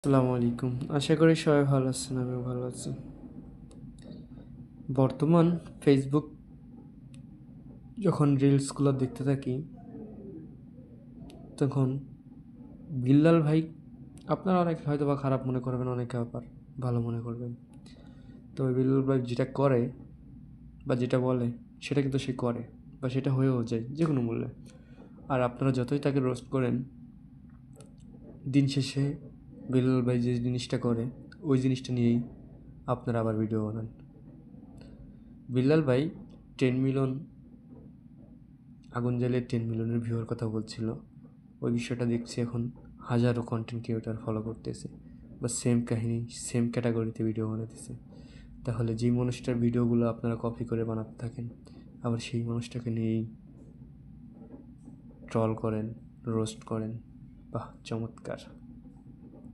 আসসালামু আলাইকুম। আশা করি সবাই ভালো আছেন, আমিও ভালো আছি। বর্তমান ফেসবুক যখন রিলসগুলো দেখতে থাকি, তখন বিল্লাল ভাই, আপনারা অনেকে হয়তো বা খারাপ মনে করবেন, অনেকে আবার ভালো মনে করবেন। তবে বিল্লাল ভাই যেটা করে বা যেটা বলে সেটা কিন্তু সে করে, বা সেটা হয়েও যায় যে কোনো মূল্যে। আর আপনারা যতই তাকে রোস্ট করেন, দিন শেষে বিল্লাল ভাই যে জিনিসটা করে ওই জিনিসটা নিয়েই আপনারা আবার ভিডিও বানান। বিল্লাল ভাই 10 মিলিয়ন আগুন জ্বালিয়ে 10 মিলিয়নের ভিউয়ার কথা বলছিল। ওই বিষয়টা দেখছি এখন হাজারো কন্টেন্ট ক্রিয়েটর ফলো করতেছে, বা সেম কাহিনী সেম ক্যাটাগরিতে ভিডিও বানাতেছে। তাহলে যেই মানুষটার ভিডিওগুলো আপনারা কপি করে বানাতে থাকেন, আবার সেই মানুষটাকে নিয়েই ট্রল করেন, রোস্ট করেন। বাহ, চমৎকার!